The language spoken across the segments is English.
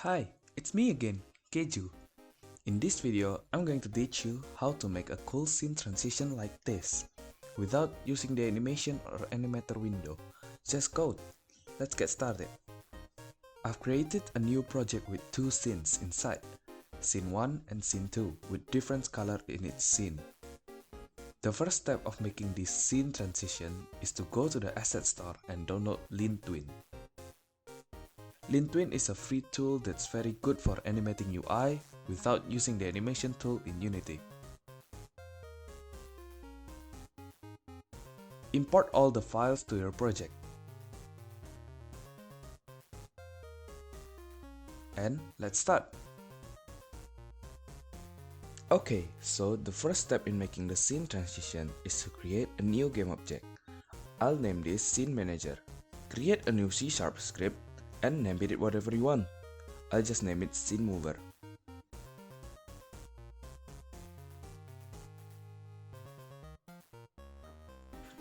Hi, it's me again, Keju. In this video, I'm going to teach you how to make a cool scene transition like this, without using the animation or animator window, just code. Let's get started. I've created a new project with two scenes inside, scene 1 and scene 2 with different color in each scene. The first step of making this scene transition is to go to the asset store and download LeanTween. LeanTween is a free tool that's very good for animating UI without using the animation tool in Unity. Import all the files to your project. And let's start. Okay, so the first step in making the scene transition is to create a new game object. I'll name this Scene Manager. Create a new C# script and name it whatever you want. I'll just name it Scene Mover.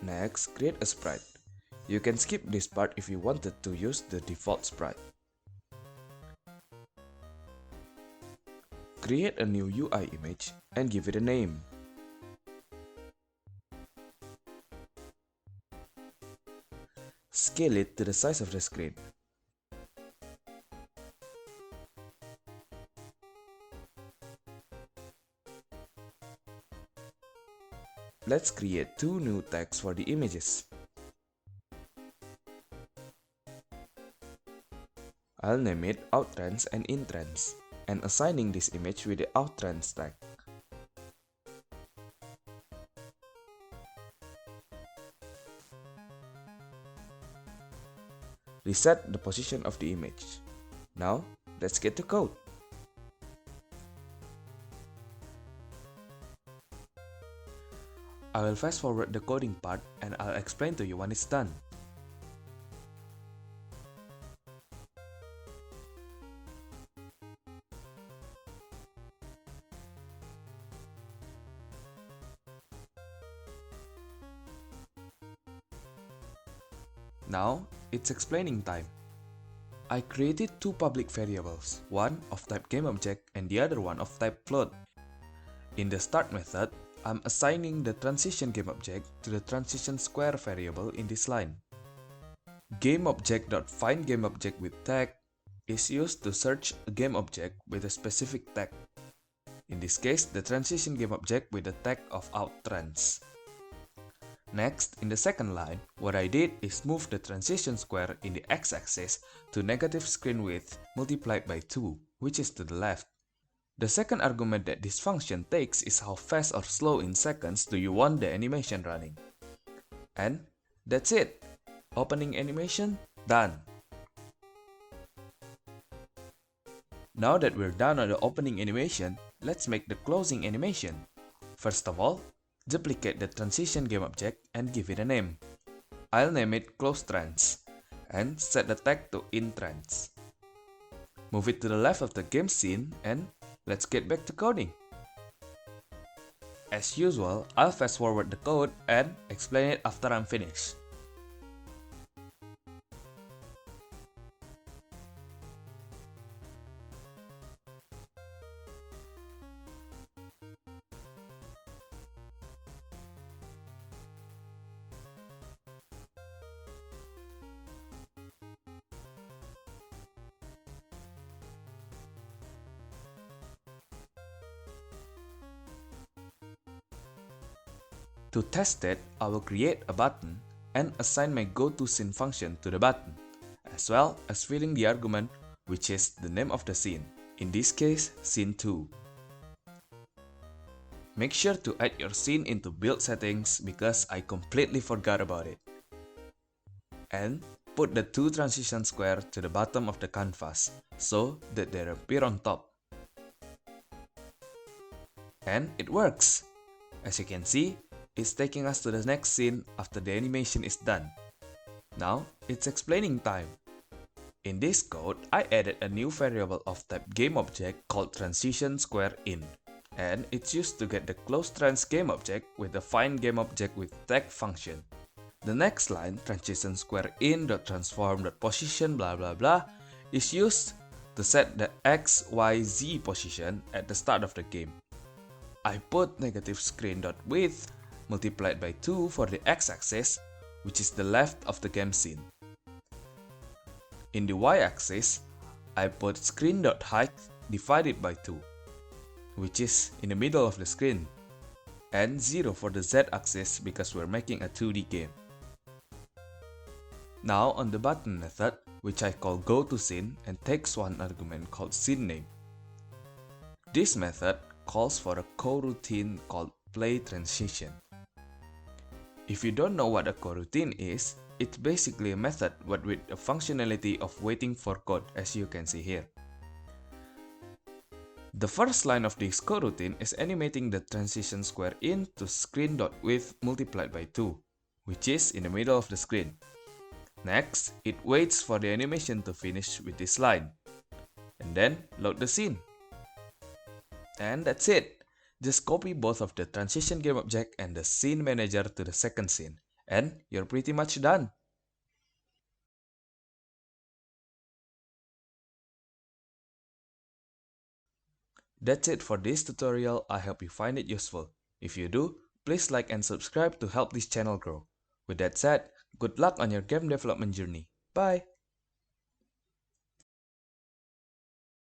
Next, create a sprite. You can skip this part if you wanted to use the default sprite. Create a new UI image and give it a name. Scale it to the size of the screen. Let's create two new tags for the images. I'll name it Outtrans and Intrans, and assigning this image with the Outtrans tag. Reset the position of the image. Now, let's get to code. I will fast forward the coding part and I'll explain to you when it's done. Now, it's explaining time. I created two public variables, one of type GameObject and the other one of type float. In the start method, I'm assigning the transition GameObject to the transition square variable in this line. GameObject.findGameObject with tag is used to search a GameObject with a specific tag. In this case, the transition GameObject with the tag of Outtrans. Next, in the second line, what I did is move the transition square in the x-axis to negative screen width multiplied by 2, which is to the left. The second argument that this function takes is how fast or slow in seconds do you want the animation running. And that's it! Opening animation, done! Now that we're done on the opening animation, let's make the closing animation. First of all, duplicate the transition GameObject and give it a name. I'll name it CloseTrans and set the tag to InTrans. Move it to the left of the game scene and let's get back to coding. As usual, I'll fast forward the code and explain it after I'm finished. To test it, I will create a button and assign my goToScene function to the button, as well as filling the argument, which is the name of the scene, in this case, Scene 2. Make sure to add your scene into build settings because I completely forgot about it. And put the two transition square to the bottom of the canvas, so that they appear on top. And it works! As you can see, it's taking us to the next scene after the animation is done. Now, it's explaining time. In this code, I added a new variable of type GameObject called transitionSquareIn, and it's used to get the CloseTrans GameObject with the findGameObject with tag function. The next line, transitionSquareIn.transform.position blah blah blah, is used to set the X, Y, Z position at the start of the game. I put negative screen.width multiplied by 2 for the x-axis, which is the left of the game scene. In the y-axis, I put screen.height divided by 2, which is in the middle of the screen, and 0 for the z-axis because we're making a 2D game. Now on the button method, which I call goToScene and takes one argument called scene name. This method calls for a coroutine called playTransition. If you don't know what a coroutine is, it's basically a method but with a functionality of waiting for code, as you can see here. The first line of this coroutine is animating the transition square into screen.width multiplied by 2, which is in the middle of the screen. Next, it waits for the animation to finish with this line, and then load the scene. And that's it! Just copy both of the transition game object and the scene manager to the second scene, and you're pretty much done! That's it for this tutorial. I hope you find it useful. If you do, please like and subscribe to help this channel grow. With that said, good luck on your game development journey. Bye!